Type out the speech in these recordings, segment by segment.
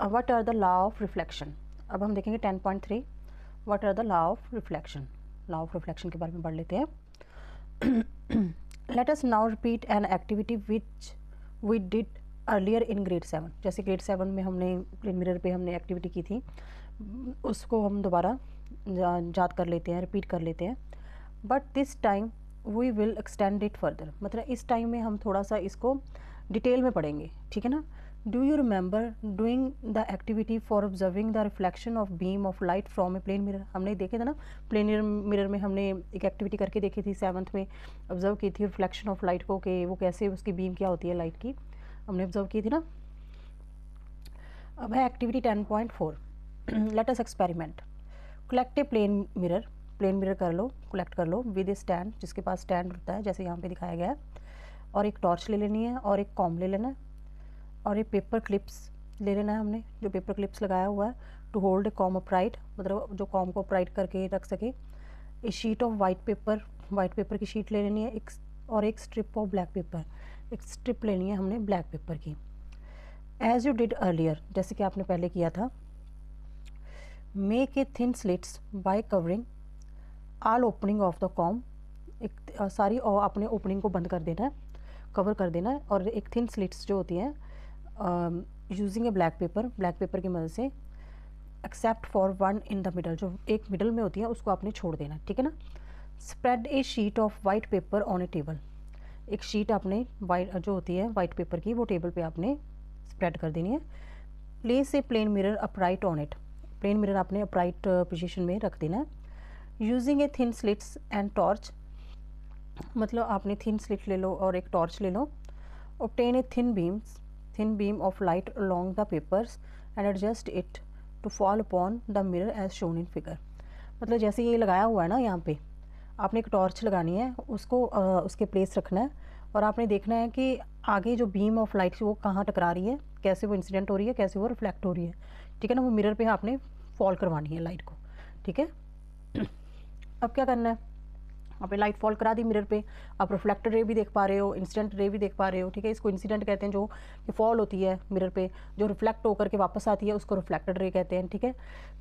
What are the law of reflection. अब हम देखेंगे 10.3 what are the law of reflection. Law of reflection के बारे में पढ़ लेते हैं। Let us now repeat an activity which we did earlier in grade 7। जैसे ग्रेड 7 में हमने प्लेन मिरर पे हमने एक्टिविटी की थी, उसको हम दोबारा याद कर लेते हैं, रिपीट कर लेते हैं। But this time we will extend it further, मतलब इस टाइम में हम थोड़ा सा इसको डिटेल में पढ़ेंगे, ठीक है ना। Do you remember doing the activity for observing the reflection of beam of light from a plane mirror. हमने देखे थे ना, प्लेन मिरर में हमने एक एक्टिविटी करके देखी थी 7th में, ऑब्जर्व की थी रिफ्लेक्शन ऑफ लाइट को, कि वो कैसे उसकी बीम क्या होती है लाइट की, हमने ऑब्जर्व की थी ना। अब है activity 10.4 let us experiment. Collect a plane mirror, plane mirror कर लो, कलेक्ट कर लो विद ए स्टैंड, जिसके पास स्टैंड होता है जैसे यहाँ पे दिखाया गया है, और एक टॉर्च ले लेनी है और एक कॉम ले लेना है और एक पेपर क्लिप्स ले लेना है हमने, जो पेपर क्लिप्स लगाया हुआ है to hold a comb upright, मतलब जो कॉम को अपराइट करके रख सके। A sheet of white paper की शीट ले लेनी है, और एक स्ट्रिप ऑफ ब्लैक पेपर, एक स्ट्रिप लेनी है हमने ब्लैक पेपर की। एज यू डिड अर्लियर, जैसे कि आपने पहले किया था। Make a thin slits by covering all opening of the comb, एक सारी और अपने ओपनिंग को बंद कर देना है, कवर कर देना है, और एक थिन स्लिट्स जो होती हैं यूजिंग ए ब्लैक पेपर की मदद से, except for one in the middle, जो एक मिडल में होती है उसको आपने छोड़ देना, ठीक है ना। Spread A sheet of white paper on a table, एक शीट आपने वाइट जो होती है वाइट पेपर की, वो टेबल पे आपने स्प्रेड कर देनी है। Place a plane mirror upright on it, plane mirror आपने अपराइट पोजीशन में रख देना है। Using a thin slits and torch, मतलब आपने थिन स्लिट ले लो और एक टॉर्च ले लो। Obtain a thin beam of light along the papers and adjust it to fall upon the mirror as shown in figure, मतलब जैसे ये लगाया हुआ है ना, यहाँ पे आपने एक टॉर्च लगानी है, उसको उसके प्लेस रखना है, और आपने देखना है कि आगे जो बीम ऑफ लाइट वो कहाँ टकरा रही है, कैसे वो इंसिडेंट हो रही है, कैसे वो रिफ्लेक्ट हो रही है, ठीक है ना। वो मिरर पे आपने फॉल करवानी है लाइट को, ठीक है। अब क्या करना है, आपने लाइट फॉल करा दी मिरर पे, आप रिफ्लेक्टेड रे भी देख पा रहे हो, इंसिडेंट रे भी देख पा रहे हो, ठीक है। इसको इंसिडेंट कहते हैं, जो कि फॉल होती है मिरर पे, जो रिफ्लेक्ट होकर के वापस आती है उसको रिफ्लेक्टेड रे कहते हैं, ठीक है।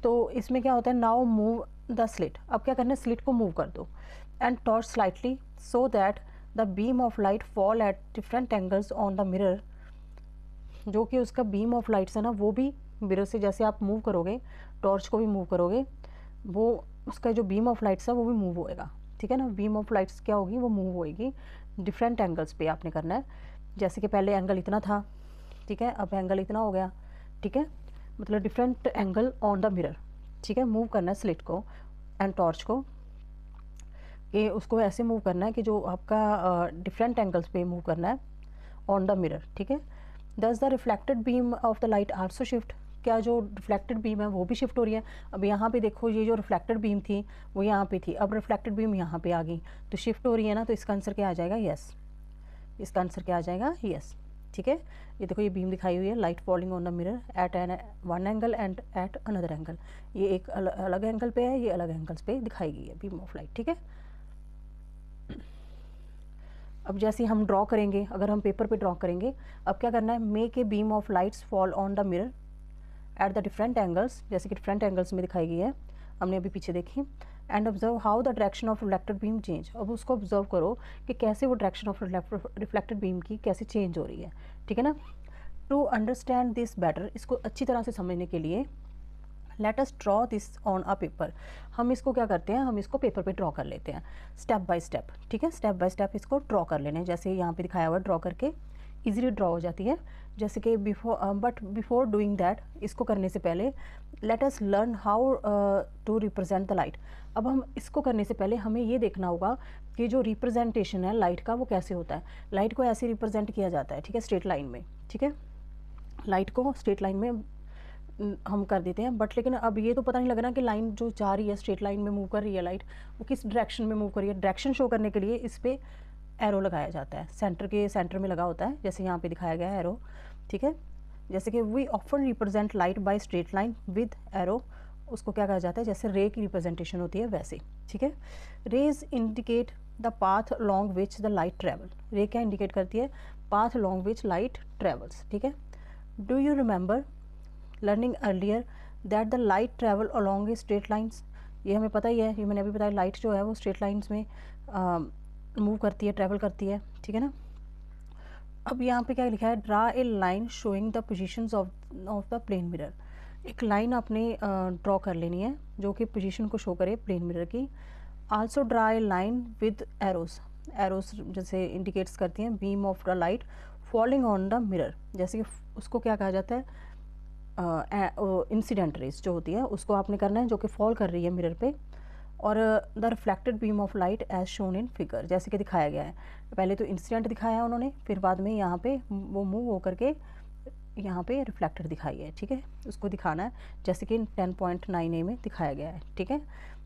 तो इसमें क्या होता है, नाउ मूव द स्लिट, अब क्या करना है, स्लिट को मूव कर दो, and torch slightly so that the beam of light fall at different angles on the mirror, जो कि उसका बीम ऑफ लाइट्स है ना, वो भी मिरर से जैसे आप मूव करोगे, टॉर्च को भी मूव करोगे, वो उसका जो बीम ऑफ लाइट्स है वो भी मूव होएगा, ठीक है ना। बीम ऑफ लाइट्स क्या होगी, वो मूव होएगी डिफरेंट एंगल्स पे आपने करना है। जैसे कि पहले एंगल इतना था, ठीक है, अब एंगल इतना हो गया, ठीक है, मतलब different angle on the mirror, ठीक है। मूव करना है स्लिट को एंड टॉर्च को, कि उसको ऐसे मूव करना है कि जो आपका डिफरेंट एंगल्स पे मूव करना है ऑन द मिरर, ठीक है। दस the reflected beam of the light also shift, क्या जो रिफ्लेक्टेड बीम है वो भी शिफ्ट हो रही है। अब यहाँ पे देखो, ये जो रिफ्लेक्टेड बीम थी वो यहाँ पे थी, अब रिफ्लेक्टेड बीम यहाँ पे आ गई, तो शिफ्ट हो रही है ना, तो इसका आंसर क्या आ जाएगा, यस। इसका आंसर क्या आ जाएगा, यस, ठीक है। ये देखो, ये बीम दिखाई हुई है, light falling on the mirror at an one angle and at another angle, ये एक अलग एंगल पे है, ये अलग एंगल्स पे दिखाई गई है बीम ऑफ लाइट, ठीक है। अब जैसे हम ड्रॉ करेंगे, अगर हम पेपर पे ड्रॉ करेंगे, अब क्या करना है, make a beam of lights fall on the mirror at the different angles, जैसे कि डिफरेंट एंगल्स में दिखाई गई है, हमने अभी पीछे देखी। And observe how the direction of reflected beam change, अब उसको ऑब्जर्व करो कि कैसे वो डायरेक्शन ऑफ रिफ्लेक्टेड बीम की कैसे चेंज हो रही है, ठीक है ना। टू अंडरस्टैंड दिस बेटर, इसको अच्छी तरह से समझने के लिए, let us draw this on a paper, हम इसको क्या करते हैं, हम इसको पेपर पे ड्रॉ कर लेते हैं स्टेप बाय स्टेप, ठीक है। स्टेप बाय स्टेप इसको ड्रॉ कर लेने, जैसे यहाँ पे दिखाया हुआ ड्रॉ करके इजीली ड्रॉ हो जाती है। जैसे कि बिफोर डूइंग दैट, इसको करने से पहले, let us learn how to represent the light. अब हम इसको करने से पहले हमें ये देखना होगा कि जो रिप्रेजेंटेशन है लाइट का वो कैसे होता है। लाइट को ऐसे रिप्रेजेंट किया जाता है, ठीक है, स्ट्रेट लाइन में, ठीक है। लाइट को स्ट्रेट लाइन में हम कर देते हैं, बट लेकिन अब ये तो पता नहीं लग रहा कि लाइन जो जा रही है स्ट्रेट लाइन में मूव कर रही है लाइट, वो किस डायरेक्शन में मूव कर रही है। डायरेक्शन शो करने के लिए इस पर एरो लगाया जाता है, सेंटर में लगा होता है, जैसे यहाँ पे दिखाया गया है एरो, ठीक है। जैसे कि we often represent light by straight line with arrow, उसको क्या कहा जाता है, जैसे रे की रिप्रेजेंटेशन होती है वैसे, ठीक है। Rays indicate the path long which the light travel, ray क्या इंडिकेट करती है, path long which light travels, ठीक है। Do you remember learning earlier that the light travel along a straight lines, ये हमें पता ही है, ये मैंने अभी बताया, लाइट जो है वो स्ट्रेट लाइन्स में मूव करती है, ट्रैवल करती है, ठीक है ना। अब यहाँ पे क्या लिखा है, draw a line showing the positions of the plane mirror, एक लाइन आपने ड्रॉ कर लेनी है जो कि पोजीशन को शो करे प्लेन मिरर की। Also draw a line with arrows, arrows जैसे इंडिकेट्स करती हैं beam of the light falling on the mirror, जैसे कि उसको क्या कहा जाता है, इंसिडेंट रेस जो होती है उसको आपने करना है जो कि फॉल कर रही है मिरर पे, और the reflected beam of light as shown in figure, जैसे कि दिखाया गया है। पहले तो इंसिडेंट दिखाया है उन्होंने, फिर बाद में यहाँ पे वो मूव होकर के यहाँ पे रिफ्लेक्टेड दिखाई है, ठीक है, उसको दिखाना है जैसे कि 10.9a में दिखाया गया है, ठीक है।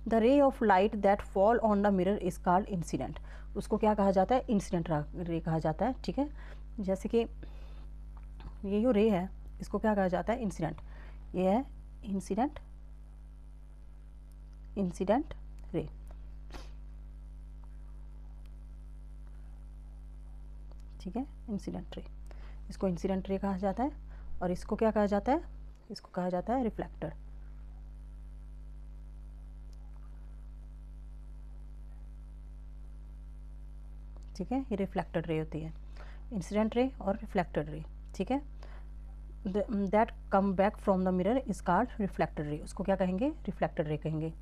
The ray of light that fall on the mirror is called incident, उसको क्या कहा जाता है, इंसिडेंट रे कहा जाता है, ठीक है। जैसे कि ये जो रे है इसको क्या कहा जाता है, इंसिडेंट, ये है इंसिडेंट रे, ठीक है, इंसिडेंट रे, इसको इंसिडेंट रे कहा जाता है। और इसको क्या कहा जाता है, इसको कहा जाता है रिफ्लेक्टर, ठीक है, ये रिफ्लेक्टेड रे होती है, इंसिडेंट रे और रिफ्लेक्टेड रे, ठीक है। That come back from the mirror is called reflected ray, उसको क्या कहेंगे, रिफ्लेक्टेड रे कहेंगे।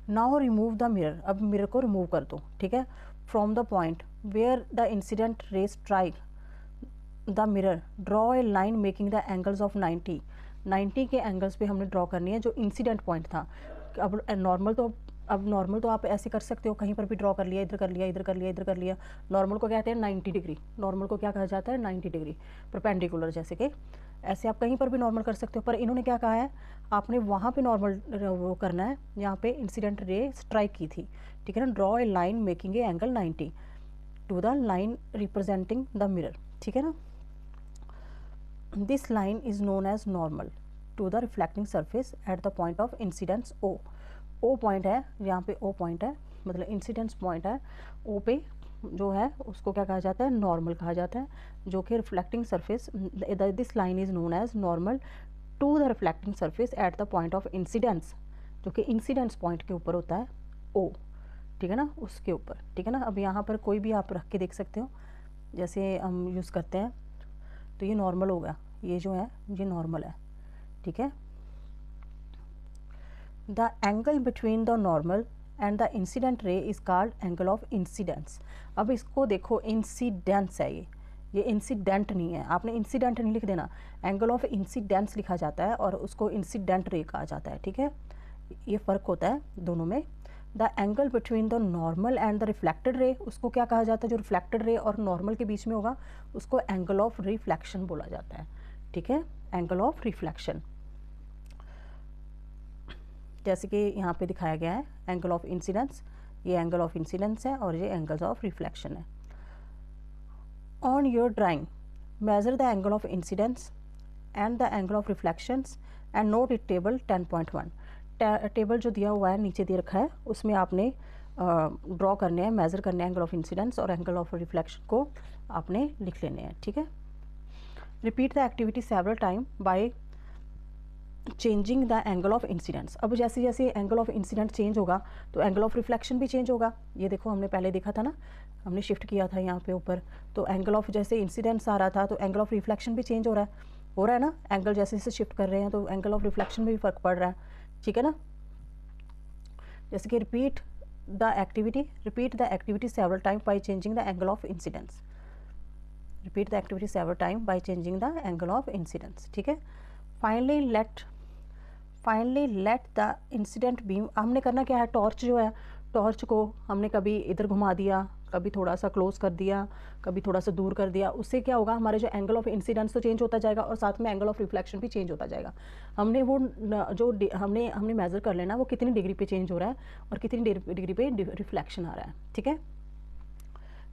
नाउ रिमूव द मिरर, अब मिरर को रिमूव कर दो, ठीक है, from the point where the incident ray strike the mirror, draw a line making the angles of 90 के एंगल्स पे हमने ड्रॉ करनी है जो इंसिडेंट पॉइंट था। अब नॉर्मल तो आप ऐसे कर सकते हो, कहीं पर भी ड्रॉ कर लिया, इधर कर लिया, इधर कर लिया, इधर कर लिया, नॉर्मल को कहते हैं 90 डिग्री, नॉर्मल को क्या कहा जाता है, 90 डिग्री परपेंडिकुलर, जैसे कि ऐसे आप कहीं पर भी नॉर्मल कर सकते हो, पर इन्होंने क्या कहा है, आपने वहाँ पे नॉर्मल वो करना है, यहाँ पे इंसिडेंट रे स्ट्राइक की थी, ठीक है ना। Draw a line making a angle 90 to the line representing the mirror, ठीक है ना। This line is known as normal to the reflecting surface at the point of incidence O point है, यहाँ पे ओ पॉइंट है, मतलब इंसिडेंस पॉइंट है, ओ पे जो है उसको क्या कहा जाता है, नॉर्मल कहा जाता है, जो कि reflecting surface, this line is known as normal to the reflecting surface at the point of incidence, जो कि इंसिडेंस पॉइंट के ऊपर होता है ओ, ठीक है ना, उसके ऊपर, ठीक है ना। अब यहाँ पर कोई भी आप रख के देख सकते हो, जैसे हम यूज़ करते हैं, तो ये नॉर्मल होगा, ये जो है ये नॉर्मल है, ठीक है। The angle between the normal and the incident रे is called angle of incidence. अब इसको देखो, इंसिडेंस है ये इंसिडेंट नहीं है, आपने इंसिडेंट नहीं लिख देना, एंगल ऑफ इंसिडेंस लिखा जाता है और उसको इंसिडेंट रे कहा जाता है, ठीक है, ये फ़र्क होता है दोनों में। The angle between the normal and the reflected ray, उसको क्या कहा जाता है, जो रिफ्लेक्टेड रे और नॉर्मल के बीच में होगा उसको एंगल ऑफ रिफ्लेक्शन बोला जाता है, ठीक है, एंगल ऑफ रिफ्लेक्शन, जैसे कि यहाँ पे दिखाया गया है एंगल ऑफ इंसिडेंस, ये एंगल ऑफ इंसिडेंस है और ये एंगल्स ऑफ रिफ्लेक्शन है। On your drawing measure the angle of incidence and the angle of reflections and note it table 10.1, table जो दिया हुआ है नीचे दे रखा है, उसमें आपने ड्रॉ करने हैं, मेज़र करने हैं एंगल ऑफ इंसिडेंस और एंगल ऑफ रिफ्लेक्शन को आपने लिख लेने हैं, ठीक है। Repeat the activity several time by changing the angle of incidence. अब जैसे जैसे एंगल ऑफ इंसिडेंट चेंज होगा तो एंगल ऑफ रिफ्लेक्शन भी चेंज होगा, ये देखो हमने पहले देखा था ना, हमने शिफ्ट किया था यहाँ पे ऊपर, तो एंगल ऑफ जैसे इंसिडेंस आ रहा था तो एंगल ऑफ रिफ्लेक्शन भी चेंज हो रहा है ना, एंगल जैसे जैसे शिफ्ट कर रहे हैं तो एंगल ऑफ रिफ्लेक्शन में भी फ़र्क पड़ रहा है, ठीक है ना। जैसे कि repeat the activity several time by changing the angle of incidence, repeat the activity several time by changing the angle of incidence, ठीक है। Finally let the incident beam, हमने करना क्या है, टॉर्च जो है, टॉर्च को हमने कभी इधर घुमा दिया, कभी थोड़ा सा क्लोज कर दिया, कभी थोड़ा सा दूर कर दिया, उससे क्या होगा, हमारे जो एंगल ऑफ इंसिडेंस तो चेंज होता जाएगा और साथ में एंगल ऑफ रिफ्लेक्शन भी चेंज होता जाएगा। हमने वो जो हमने मेज़र कर लेना वो कितनी डिग्री पे चेंज हो रहा है और कितनी डिग्री पे रिफ्लेक्शन आ रहा है, ठीक है।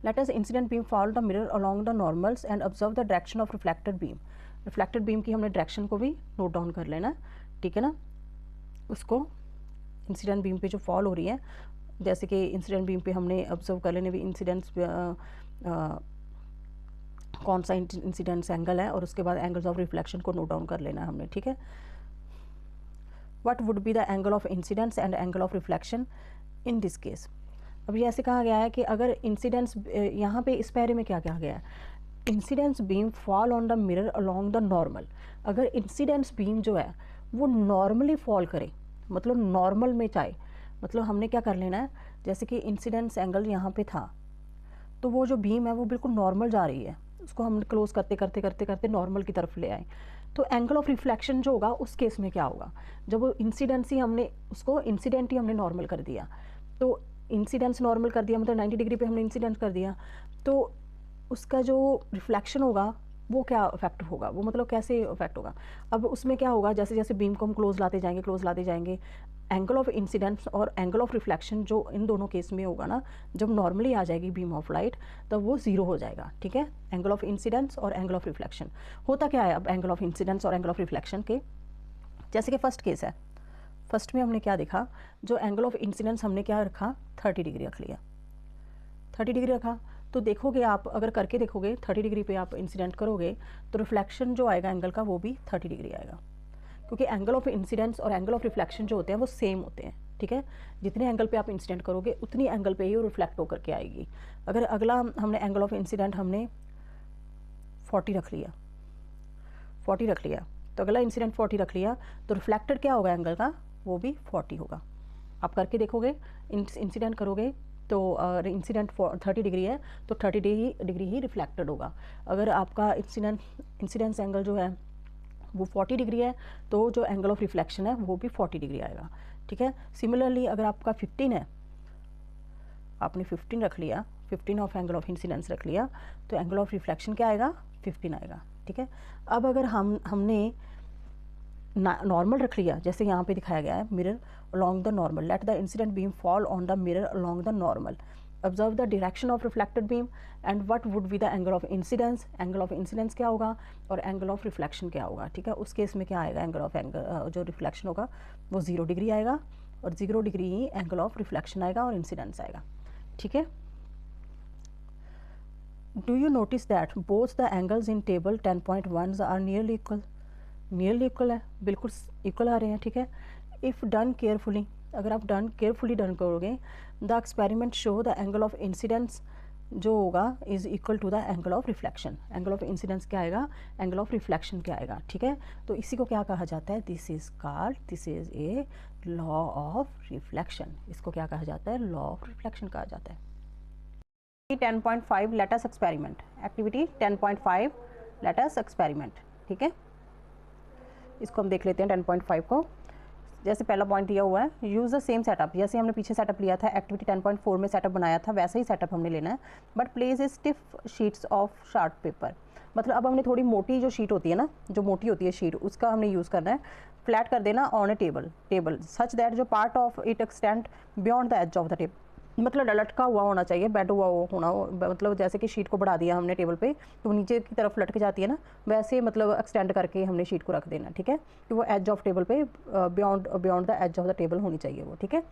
Let us incident beam follow the mirror along the normals and observe the direction of reflected beam, reflected beam की हमने डायरेक्शन को भी नोट डाउन कर लेना, ठीक है ना। उसको इंसिडेंट बीम पे जो फॉल हो रही है, जैसे कि इंसिडेंट बीम पे हमने ऑब्जर्व कर लेने भी इंसिडेंट्स कौन सा इंसिडेंस एंगल है और उसके बाद एंगल्स ऑफ रिफ्लेक्शन को नोट डाउन कर लेना है हमने, ठीक है। What would be the angle of incidence and angle of reflection in this case. अब ये ऐसे कहा गया है कि अगर इंसिडेंस, यहाँ पे इस पैरे में क्या कहा गया है, incidence beam fall on the mirror along the normal. अगर इंसिडेंस बीम जो है वो नॉर्मली फॉल करे, मतलब नॉर्मल में चाहे, मतलब हमने क्या कर लेना है, जैसे कि इंसिडेंस एंगल यहाँ पे था तो वो जो बीम है वो बिल्कुल नॉर्मल जा रही है, उसको हम क्लोज करते करते करते करते नॉर्मल की तरफ ले आए, तो एंगल ऑफ रिफ्लेक्शन जो होगा उस केस में क्या होगा, जब वो इंसिडेंस ही हमने उसको इंसिडेंट ही हमने नॉर्मल कर दिया, तो इंसिडेंस नॉर्मल कर दिया मतलब 90 डिग्री पे हमने इंसिडेंट कर दिया, तो उसका जो रिफ्लेक्शन होगा वो क्या इफेक्ट होगा, वो मतलब कैसे इफेक्ट होगा। अब उसमें क्या होगा, जैसे जैसे बीम को हम क्लोज लाते जाएंगे, एंगल ऑफ इंसिडेंस और एंगल ऑफ रिफ्लेक्शन जो इन दोनों केस में होगा ना, जब नॉर्मली आ जाएगी बीम ऑफ लाइट तब वो ज़ीरो हो जाएगा, ठीक है। एंगल ऑफ इंसिडेंस और एंगल ऑफ रिफ्लेक्शन होता क्या है, अब एंगल ऑफ इंसिडेंस और एंगल ऑफ रिफ्लेक्शन के, जैसे कि फर्स्ट केस है, फर्स्ट में हमने क्या देखा, जो एंगल ऑफ इंसिडेंस हमने क्या रखा, 30 डिग्री रख लिया, 30 डिग्री रखा, तो देखोगे आप अगर करके देखोगे 30 डिग्री पे आप इंसिडेंट करोगे तो रिफ्लेक्शन जो आएगा एंगल का वो भी 30 डिग्री आएगा, क्योंकि एंगल ऑफ इंसिडेंस और एंगल ऑफ रिफ्लेक्शन जो होते हैं वो सेम होते हैं, ठीक है। जितने एंगल पे आप इंसिडेंट करोगे उतनी एंगल पे ही वो रिफ्लेक्ट होकर के आएगी। अगर अगला हमने एंगल ऑफ इंसिडेंट हमने 40 रख लिया, 40 रख लिया, तो अगला इंसिडेंट 40 रख लिया, तो रिफ्लेक्टेड क्या होगा एंगल का, वो भी 40 होगा। आप करके देखोगे, इंसिडेंट करोगे तो इंसिडेंट 30 डिग्री है तो 30 डिग्री ही रिफ्लेक्टेड होगा। अगर आपका इंसिडेंस एंगल जो है वो 40 डिग्री है तो जो एंगल ऑफ रिफ्लेक्शन है वो भी 40 डिग्री आएगा, ठीक है। सिमिलरली अगर आपका 15 है, आपने 15 रख लिया, 15 ऑफ एंगल ऑफ इंसिडेंस रख लिया, तो एंगल ऑफ रिफ्लेक्शन क्या आएगा, 15 आएगा, ठीक है। अब अगर हमने नॉर्मल रख लिया, जैसे यहाँ पे दिखाया गया है, mirror along the normal, let the incident beam fall on the mirror along the normal, observe the direction of reflected beam and what would be the angle of incidence, angle of incidence क्या होगा और angle of reflection क्या होगा, ठीक है। उस case में क्या आएगा, एंगल ऑफ जो रिफ्लेक्शन होगा वो 0 डिग्री आएगा और 0 डिग्री ही एंगल ऑफ रिफ्लेक्शन आएगा और इंसिडेंस आएगा, ठीक है। Do you notice that both the angles in table 10.1 are nearly equal, nearly equal है, बिल्कुल इक्वल आ रहे हैं, ठीक है। इफ़ डन केयरफुली, अगर आप केयरफुली डन करोगे, the experiment show the angle of incidence जो होगा is equal to the angle of reflection. Angle of incidence क्या आएगा, एंगल ऑफ रिफ्लेक्शन क्या आएगा, ठीक है। तो इसी को क्या कहा जाता है, this is a law of reflection, इसको क्या कहा जाता है, लॉ ऑफ रिफ्लेक्शन कहा जाता है। 10.5 late us experiment, activity 10.5 late us experiment, ठीक है। इसको हम देख लेते हैं 10.5 को। जैसे पहला पॉइंट दिया हुआ है, यूज़ द सेम सेटअप, जैसे हमने पीछे सेटअप लिया था, एक्टिविटी 10.4 में सेटअप बनाया था, वैसे ही सेटअप हमने लेना है, but place a stiff sheets of short paper. मतलब अब हमने थोड़ी मोटी जो शीट होती है ना, जो मोटी होती है शीट, उसका हमने यूज़ करना है, फ्लैट कर देना on a table such that जो part of it extend beyond the edge of the table, मतलब लटका हुआ होना चाहिए, बेड हुआ होना, मतलब जैसे कि शीट को बढ़ा दिया हमने टेबल पे तो नीचे की तरफ लटक जाती है ना, वैसे मतलब एक्सटेंड करके हमने शीट को रख देना, ठीक है। कि वो एज ऑफ टेबल पे beyond the edge of the table होनी चाहिए वो, ठीक है।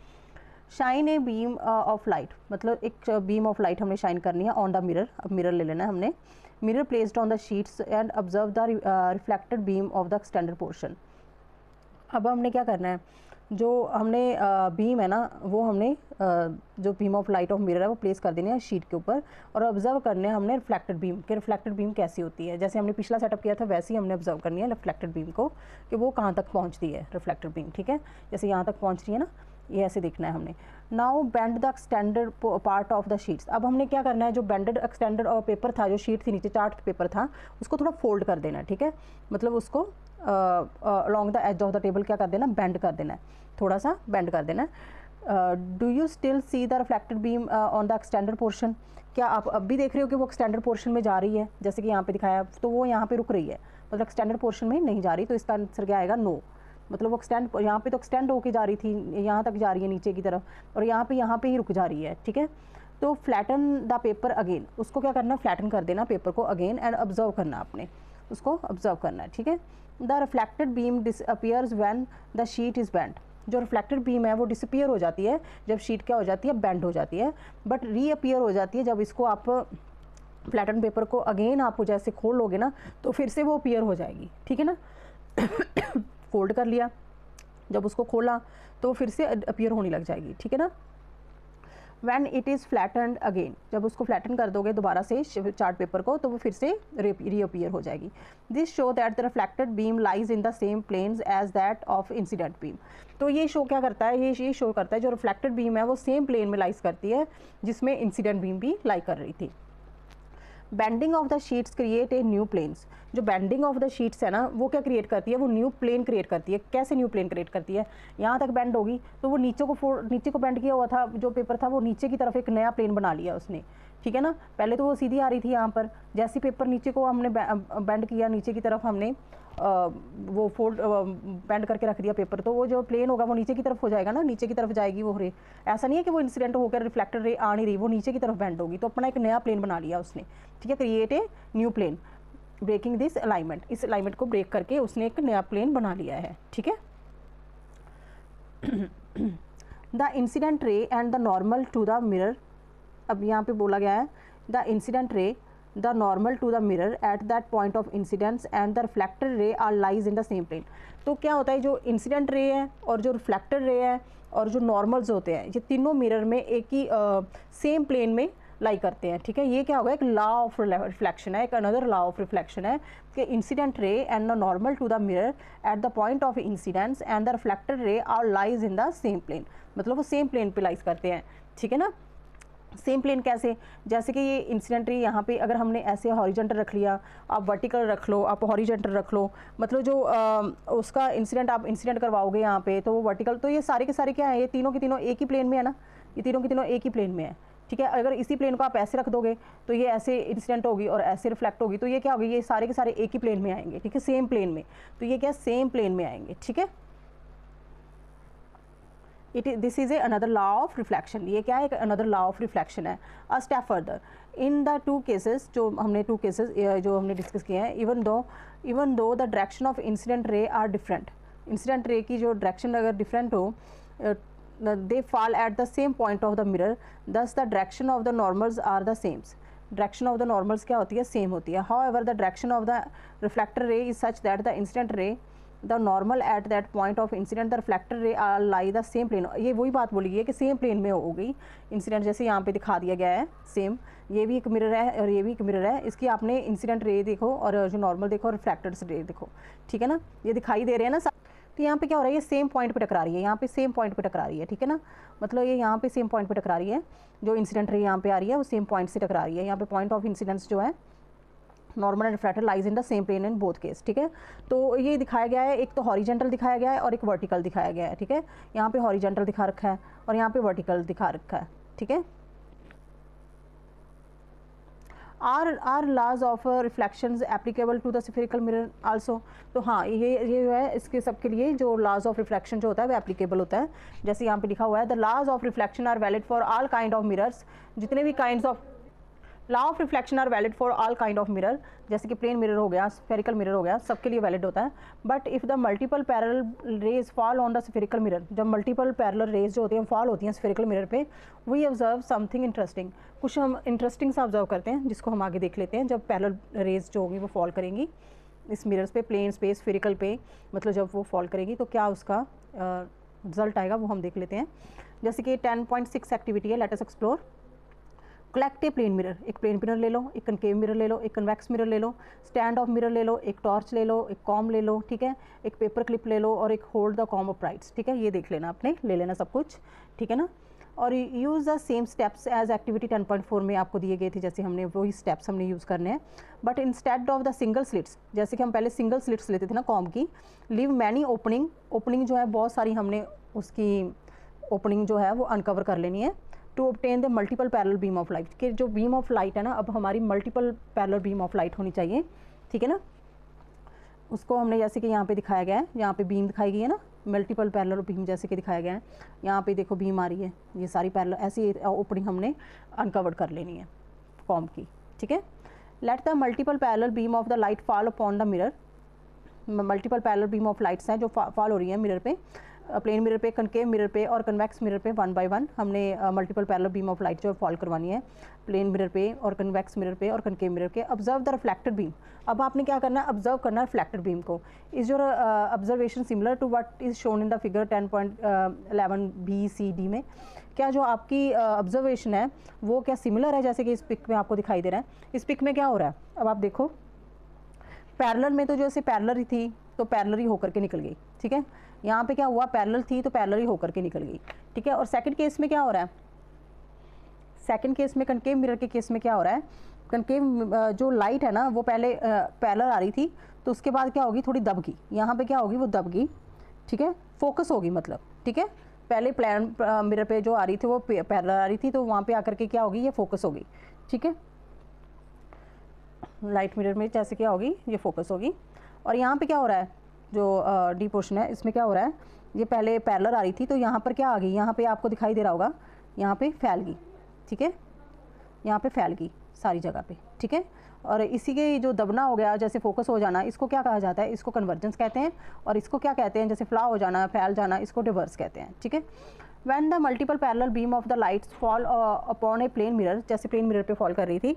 Shine a beam of light, मतलब एक बीम ऑफ लाइट हमने शाइन करनी है ऑन द मिरर। अब मिरर ले लेना है हमने, mirror placed on the sheets and observe the reflected beam of the extended portion. अब हमने क्या करना है, जो हमने बीम है ना वो हमने जो beam of light of mirror है वो प्लेस कर देनी है शीट के ऊपर और ऑब्जर्व करने हैं हमने रिफ्लेक्टेड बीम कि रिफ्लेक्टेड बीम कैसी होती है। जैसे हमने पिछला सेटअप किया था वैसे ही हमने ऑब्जर्व करनी है रिफ्लेक्टेड बीम को कि वो कहाँ तक पहुँचती है रिफ्लेक्टेड बीम, ठीक है। जैसे यहाँ तक पहुँच रही है ना, ये ऐसे देखना है हमने। Now bend the extended part of the sheets, अब हमने क्या करना है, जो बेंडेड एक्सटेंडेड पेपर था, जो शीट थी नीचे चार्ट पेपर था, उसको थोड़ा फोल्ड कर देना है, ठीक है। मतलब उसको along the edge of the table क्या कर देना, बेंड कर देना है, थोड़ा सा बेंड कर देना है। Do you still see the reflected beam on the extended portion, क्या आप अब भी देख रहे हो कि वो एक्सटेंडेड पोर्शन में जा रही है, जैसे कि यहाँ पे दिखाया, तो वो यहाँ पे रुक रही है, मतलब एक्सटेंडेड पोर्शन में नहीं जा रही, तो इसका आंसर क्या आएगा, नो। मतलब वो एक्सटेंड, यहाँ पे तो एक्सटेंड होके जा रही थी, यहाँ तक जा रही है नीचे की तरफ, और यहाँ पे ही रुक जा रही है, ठीक है। तो फ्लैटन द पेपर अगेन, उसको क्या करना, फ्लैटन कर देना पेपर को अगेन एंड ऑब्जर्व करना, आपने उसको ऑब्जर्व करना है, ठीक है। The reflected beam disappears when the sheet is bend, जो रिफ्लेक्टेड बीम है वो डिसअपियर हो जाती है जब शीट क्या हो जाती है, बेंड हो जाती है, बट रीअपियर हो जाती है जब इसको आप फ्लैटन पेपर को अगेन आप जैसे खोल लोगे ना तो फिर से वो अपीयर हो जाएगी, ठीक है ना। फोल्ड कर लिया, जब उसको खोला तो फिर से अपीयर होने लग जाएगी, ठीक है ना। When it is flattened again, जब उसको फ्लैटन कर दोगे दोबारा से चार्ट पेपर को तो वो फिर से रीअपीयर हो जाएगी। This show that the reflected beam lies in the same planes as that of incident beam. तो ये शो क्या करता है, ये शो करता है जो रिफ्लेक्टेड बीम है वो सेम प्लेन में लाइज करती है जिसमें इंसिडेंट बीम भी लाई कर रही थी। Bending of the sheets create a new planes. जो बेंडिंग ऑफ द शीट्स है ना वो क्या क्रिएट करती है, वो न्यू प्लेन क्रिएट करती है। कैसे न्यू प्लेन क्रिएट करती है, यहाँ तक बेंड होगी तो वो नीचे को बेंड किया हुआ था जो पेपर था वो नीचे की तरफ एक नया प्लेन बना लिया उसने, ठीक है ना। पहले तो वो सीधी आ रही थी यहाँ पर, जैसे पेपर नीचे को हमने बेंड किया, नीचे की तरफ हमने वो फोल्ड बेंड करके रख दिया पेपर, तो वो जो प्लेन होगा वो नीचे की तरफ हो जाएगा ना, नीचे की तरफ जाएगी वो रे। ऐसा नहीं है कि वो इंसिडेंट होकर रिफ्लेक्टेड रे आ नहीं रही, वो नीचे की तरफ बेंड होगी, तो अपना एक नया प्लेन बना लिया उसने, ठीक है। Create a new plane breaking this alignment, इस अलाइनमेंट को ब्रेक करके उसने एक नया प्लेन बना लिया है, ठीक है। The incident ray and the normal to the mirror, अब यहाँ पे बोला गया है the incident ray the normal to the mirror at that point of incidence and the reflected ray are lies in the same plane. तो क्या होता है, जो इंसिडेंट रे है और जो रिफ्लेक्टेड रे है और जो नॉर्मल्स होते हैं ये तीनों मिरर में एक ही सेम प्लेन में लाई करते हैं, ठीक है। ये क्या होगा, एक लॉ ऑफ रिफ्लेक्शन है, एक अनदर लॉ ऑफ रिफ्लेक्शन है कि incident ray and the normal to the mirror at the point of incidence and the reflected ray are lies in the same plane, मतलब वो सेम प्लेन पे lies करते हैं, ठीक है ना। सेम प्लेन कैसे, जैसे कि ये इंसिडेंट रे यहाँ पे अगर हमने ऐसे हॉरिजॉन्टल रख लिया, आप वर्टिकल रख लो, आप हॉरिजॉन्टल रख लो, मतलब जो उसका इंसिडेंट आप इंसिडेंट करवाओगे यहाँ पे तो वो वर्टिकल, तो ये सारे के सारे क्या है, ये तीनों के तीनों एक ही प्लेन में है ना, ये तीनों के तीनों एक ही प्लेन में है, ठीक है। अगर इसी प्लेन को आप ऐसे रख दोगे तो ये ऐसे इंसिडेंट होगी और ऐसे रिफ्लेक्ट होगी, तो ये क्या होगी, ये सारे के सारे एक ही प्लेन में आएंगे, ठीक है, सेम प्लेन में, तो ये क्या सेम प्लेन में आएंगे, ठीक है। This is a another law of reflection, ये क्या है, अनदर लॉ ऑफ रिफ्लेक्शन है। A step further in the two cases, जो हमने टू केसेस जो हमने डिस्कस किए हैं, even though the direction of incident ray are different, incident ray की जो डायरेक्शन अगर डिफरेंट हो, they fall at the same point of the mirror, thus the direction of the normals are the same. Direction of the normals क्या होती है, same होती है। However, the direction of the reflector ray is such that the incident ray, the normal at that point of incident, the reflector ray are lie the same plane। ये वही बात बोली गई है कि सेम प्लेन में होगी इंसिडेंट, जैसे यहाँ पे दिखा दिया गया है सेम, ये भी एक मिरर है और ये भी एक मिरर है, इसकी आपने इंसिडेंट रे देखो और जो नॉर्मल देखो और रिफ्लेक्टेड रे देखो, ठीक है ना, ये दिखाई दे रहे हैं ना। तो यहाँ पे क्या हो रहा है, ये सेम पॉइंट पे टकरा रही है, यहाँ पे सेम पॉइंट पे टकरा रही है, ठीक है ना, मतलब ये यहाँ पे सेम पॉइंट पे टकरा रही है, जो इंसिडेंट रे यहाँ पे आ रही है वो सेम पॉइंट से टकरा रही है। यहाँ पे पॉइंट ऑफ इंसिडेंस जो है normal and reflected lies in the same plane in both case, ठीक है। तो ये दिखाया गया है, एक तो हॉरिजॉन्टल दिखाया गया है और एक वर्टिकल दिखाया गया है, ठीक है। यहाँ पे हॉरिजॉन्टल दिखा रखा है और यहाँ पे वर्टिकल दिखा रखा है, ठीक है। Are laws of reflections applicable to the spherical mirror also. तो हाँ, ये जो है इसके सब के लिए जो लाज ऑफ रिफ्लेक्शन जो होता है वो एप्लीकेबल होता है, जैसे यहाँ पे लिखा हुआ है the laws of reflection are valid for all kind of mirrors, जितने भी kinds of law of reflection are valid for all kind of mirror, जैसे कि प्लेन मिरर हो गया, स्फेरिकल मिरर हो गया, सबके लिए वैलिड होता है। But if the multiple parallel raise fall on the spherical mirror, जब मल्टीपल पैरेलल रेज जो होती हैं फॉल होती हैं स्फेरिकल मिरर पे, वी ऑब्जर्व समथिंग इंटरेस्टिंग, कुछ हम इंटरेस्टिंग सा ऑब्जर्व करते हैं जिसको हम आगे देख लेते हैं। जब पैरेलल रेज जो होगी वो फॉल करेंगी इस मिरर्स पे, प्लेन पे, स्फेरिकल पे, मतलब जब वो फॉल करेगी तो क्या उसका रिजल्ट आएगा वो हम देख लेते हैं। जैसे कि 10.6 एक्टिविटी है, let us explore. Collect a plane mirror, एक प्लेन मिरर ले लो, एक कनकेव मिरर ले लो, एक कन्वेक्स मिरर ले लो, स्टैंड ऑफ मिरर ले लो, एक टॉर्च ले लो, एक कॉम ले लो, ठीक है, एक पेपर क्लिप ले लो और एक होल्ड द कॉम अपराइट्स, ठीक है। ये देख लेना आपने, ले लेना सब कुछ, ठीक है ना। और use the same steps as activity 10.4 में आपको दिए गए थे, जैसे हमने वही स्टेप्स हमने यूज़ करने हैं। But instead of the single slits, जैसे कि हम पहले सिंगल स्लिट्स लेते थे ना कॉम की, लीव मैनी ओपनिंग जो है बहुत सारी हमने उसकी ओपनिंग जो है वो अनकवर कर लेनी है to obtain the multiple parallel beam of light, कि जो बीम ऑफ लाइट है ना, अब हमारी multiple parallel beam of light होनी चाहिए, ठीक है ना। उसको हमने जैसे कि यहाँ पे दिखाया गया है, यहाँ पे बीम दिखाई गई है ना, मल्टीपल पैरेलल बीम जैसे कि दिखाया गया है, यहाँ पे देखो बीम आ रही है, ये सारी पैरेलल ऐसी ओपनिंग हमने अनकवर्ड कर लेनी है कॉम की, ठीक है। Let the multiple parallel beam of the light fall upon the mirror, multiple parallel beam of lights हैं जो फॉल हो रही है मिरर पे, प्लेन मिरर पे, कनकेव मिरर पे और कन्वेक्स मिरर पे 1 बाय 1 हमने multiple parallel beam of light जो फॉल करवानी है प्लेन मिरर पे और कन्वेक्स मिरर पे और कनकेव मिरर के। ऑब्जर्व द रिफ्लेक्टेड बीम, अब आपने क्या करना है, ऑब्जर्व करना है रिफ्लेक्टेड बीम को। Is your observation similar to what is shown in the figure 10.11 BCD में? क्या जो आपकी ऑब्जर्वेशन है वो क्या सिमिलर है जैसे कि इस पिक में आपको दिखाई दे रहा है? इस पिक में क्या हो रहा है, अब आप देखो पैरेलल में तो जैसे पैरेलल ही थी तो पैरेलल ही होकर के निकल गई, ठीक है। यहाँ पे क्या हुआ, पैरेलल थी तो पैरेलल ही होकर के निकल गई, ठीक है। और सेकंड केस में क्या हो रहा है, सेकंड केस में कनकेव मिरर के केस में क्या हो रहा है, कनकेव जो लाइट है ना वो पहले पैरेलल आ रही थी तो उसके बाद क्या होगी, थोड़ी दब गई, यहाँ पे क्या होगी वो दब गई, ठीक है, फोकस होगी मतलब, ठीक है। पहले प्लेन मिरर पे जो आ रही थी वो पैरेलल आ रही थी तो वहाँ पे आकर के क्या होगी, ये फोकस होगी, ठीक है। लाइट मिरर में जैसे क्या होगी, ये फोकस होगी। और यहाँ पे क्या हो रहा है, जो डी पोर्शन है इसमें क्या हो रहा है, ये पहले पैरेलल आ रही थी तो यहाँ पर क्या आ गई, यहाँ पे आपको दिखाई दे रहा होगा, यहाँ पे फैल गई, ठीक है, यहाँ पे फैल गई सारी जगह पे, ठीक है। और इसी के जो दबना हो गया, जैसे फोकस हो जाना, इसको क्या कहा जाता है, इसको कन्वर्जेंस कहते हैं। और इसको क्या कहते हैं, जैसे फ्ला हो जाना, फैल जाना, इसको डिवर्स कहते हैं, ठीक है। When the multiple parallel beam of the lights fall upon a plane mirror, जैसे प्लेन मिरर पे फॉल कर रही थी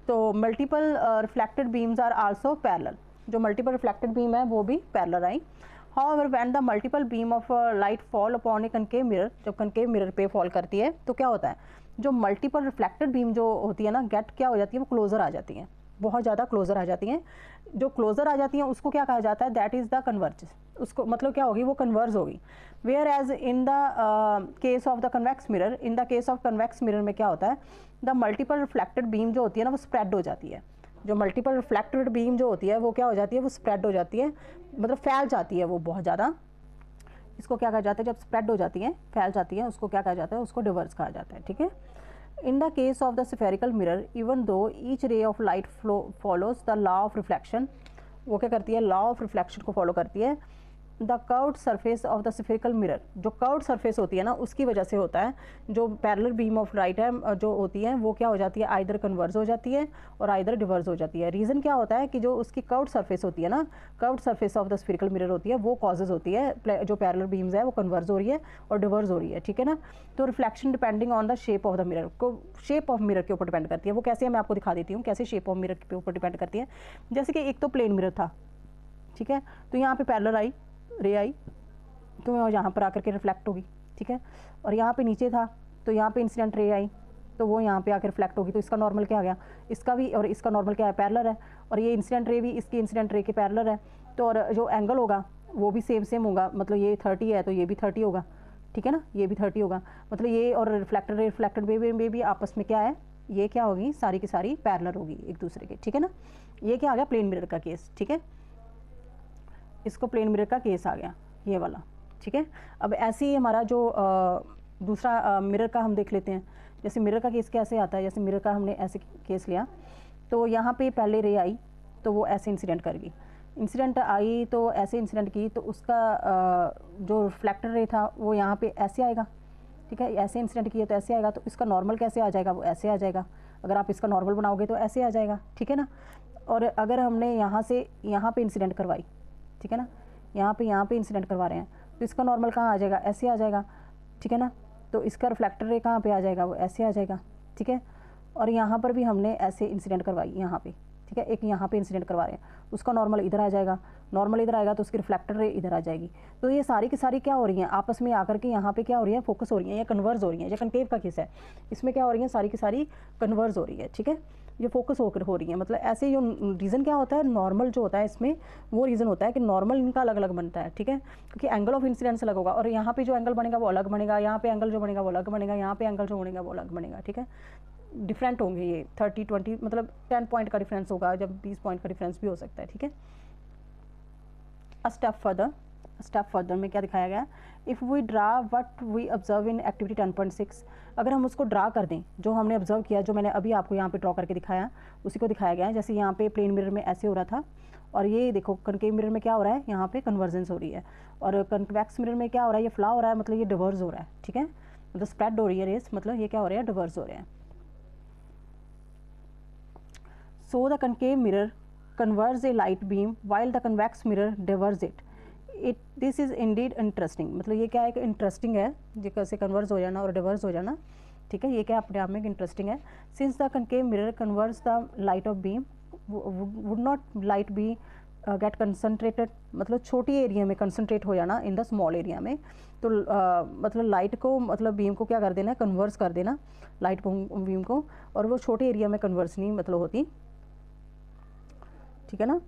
तो multiple reflected beams are also parallel, जो मल्टीपल रिफ्लेक्टेड बीम है वो भी पैरेलल आई। However when the multiple beam of light fall upon a concave mirror, जब कनकेव मिरर पे फॉल करती है तो क्या होता है, जो मल्टीपल रिफ्लेक्टेड बीम जो होती है ना, गेट क्या हो जाती है, वो क्लोजर आ जाती हैं, बहुत ज़्यादा क्लोजर आ जाती हैं। जो क्लोजर आ जाती हैं उसको क्या कहा जाता है, दैट इज़ द कन्वर्ज, उसको मतलब क्या होगी, वो कन्वर्ज होगी। Whereas in the case of the convex mirror, in the case of convex mirror में क्या होता है, द मल्टीपल रिफ्लेक्टेड बीम जो होती है ना वो स्प्रेड हो जाती है। जो मल्टीपल रिफ्लेक्टेड बीम जो होती है वो क्या हो जाती है, वो स्प्रेड हो जाती है, मतलब फैल जाती है वो बहुत ज़्यादा। इसको क्या कहा जाता है, जब स्प्रेड हो जाती है, फैल जाती है, उसको क्या कहा जाता है, उसको डिवर्स कहा जाता है, ठीक है। In the case of the spherical mirror, even though each ray of light follows the law of reflection, वो क्या करती है, लॉ ऑफ रिफ्लेक्शन को फॉलो करती है। The curved surface of the spherical mirror, जो कर्व्ड सरफेस होती है ना उसकी वजह से होता है, जो पैरेलल बीम ऑफ लाइट है जो होती है वो क्या हो जाती है, आइदर कन्वर्ज हो जाती है और आइदर डिवर्ज हो जाती है। रीज़न क्या होता है कि जो उसकी कर्व्ड सरफेस होती है ना, curved surface of the spherical mirror होती है वो कॉजेज होती है, जो पैरेलल बीम्स है वो कन्वर्ज हो रही है और डिवर्ज हो रही है, ठीक है ना। तो reflection depending on the shape of the mirror, को शेप ऑफ मिरर के ऊपर डिपेंड करती है। वो कैसे है मैं आपको दिखा देती हूँ, कैसे शेप ऑफ मिरर के ऊपर डिपेंड करती है। जैसे कि एक तो प्लेन मिरर था, ठीक है, तो यहाँ पे पैरेलल आई, रे आई तो यहाँ पर आकर के रिफ्लेक्ट होगी, ठीक है। और यहाँ पे नीचे था तो यहाँ पे इंसिडेंट रे आई तो वो यहाँ पे आकर रिफ्लेक्ट होगी, तो इसका नॉर्मल क्या आ गया, इसका भी और इसका नॉर्मल क्या है, पैरेलल है। और ये इंसिडेंट रे भी इसकी इंसिडेंट रे के पैरेलल है, तो और जो एंगल होगा वो भी सेम होगा, मतलब ये 30 है तो ये भी 30 होगा, ठीक है ना, ये भी 30 होगा, मतलब ये और रिफ्लेक्टेड रे में भी आपस में क्या है, ये क्या होगी, सारी की सारी पैरेलल होगी एक दूसरे के, ठीक है ना। ये क्या आ गया, प्लेन मिरर का केस, ठीक है, इसको प्लेन मिरर का केस आ गया ये वाला, ठीक है। अब ऐसे ही हमारा जो दूसरा मिरर का हम देख लेते हैं। जैसे मिरर का केस कैसे आता है, जैसे मिरर का हमने ऐसे केस लिया तो यहाँ पे पहले रे आई तो वो ऐसे इंसिडेंट कर गई, इंसिडेंट आई तो ऐसे इंसिडेंट की तो उसका जो रिफ्लेक्टर रे था वो यहाँ पे ऐसे आएगा, ठीक है, ऐसे इंसिडेंट किया तो ऐसे आएगा, तो इसका नॉर्मल कैसे आ जाएगा, वो ऐसे आ जाएगा। अगर आप इसका नॉर्मल बनाओगे तो ऐसे आ जाएगा, ठीक है ना। और अगर हमने यहाँ से यहाँ पे इंसिडेंट करवाई, ठीक है ना, यहाँ पे इंसिडेंट करवा रहे हैं तो इसका नॉर्मल कहाँ आ जाएगा, ऐसे आ जाएगा, ठीक है ना। तो इसका रिफ्लेक्टर रे कहाँ पे आ जाएगा, वो ऐसे आ जाएगा, ठीक है। और यहाँ पर भी हमने ऐसे इंसिडेंट करवाई यहाँ पे, ठीक है, एक यहाँ पे इंसिडेंट करवा रहे हैं, उसका नॉर्मल इधर आ जाएगा, नॉर्मल इधर आएगा तो उसकी रिफ्लेक्टर रे इधर आ जाएगी। तो ये सारी की सारी क्या हो रही हैं, आपस में आकर के यहाँ पे क्या हो रही है, फोकस हो रही है या कन्वर्ज हो रही है। ये कनकेव का केस है, इसमें क्या हो रही है, सारी की सारी कन्वर्ज हो रही है, ठीक है, ये फोकस होकर हो रही है। मतलब ऐसे जो रीज़न क्या होता है, नॉर्मल जो होता है इसमें वो रीज़न होता है कि नॉर्मल इनका अलग अलग बनता है, ठीक है, क्योंकि एंगल ऑफ इंसिडेंस अलग होगा और यहाँ पे जो एंगल बनेगा वो अलग बनेगा, यहाँ पे एंगल जो बनेगा वो अलग बनेगा, यहाँ पे एंगल जो बनेगा वो अलग बनेगा, ठीक है। डिफरेंट होंगे ये 30-20 मतलब 10 पॉइंट का डिफरेंस होगा, जब 20 पॉइंट का डिफरेंस भी हो सकता है, ठीक है। स्टेप फर्दर में क्या दिखाया गया, if we draw what we observe in activity 10.6, अगर हम उसको ड्रा कर दें जो हमने ऑब्जर्व किया, जो मैंने अभी आपको यहाँ पे ड्रॉ करके दिखाया उसी को दिखाया गया है। जैसे यहाँ पे प्लेन मिरर में ऐसे हो रहा था और ये देखो कनकेव मिरर में क्या हो रहा है, यहाँ पे कन्वर्जेंस हो रही है, और कन्वेक्स मिरर में क्या हो रहा है, ये फ्ला हो रहा है, मतलब ये डिवर्स हो रहा है, ठीक है, मतलब स्प्रेड हो रही है रेस, मतलब ये क्या हो रहा है, डिवर्स हो रहे हैं। So the concave mirror converges a light beam while the convex mirror diverges it. It this is Indeed interesting, मतलब ये क्या है कि इंटरेस्टिंग है, जो कैसे कन्वर्स हो जाना और डिवर्स हो जाना, ठीक है, ये क्या अपने आप में इंटरेस्टिंग है। Since the concave mirror converse the light of beam would not light be get concentrated, मतलब छोटी एरिया में कंसनट्रेट हो जाना इन द स्मॉल एरिया में, तो मतलब लाइट को, मतलब बीम को क्या कर देना, कन्वर्स कर देना लाइट बीम को, और वो छोटे एरिया में कन्वर्स नहीं मतलब होती, ठीक है ना।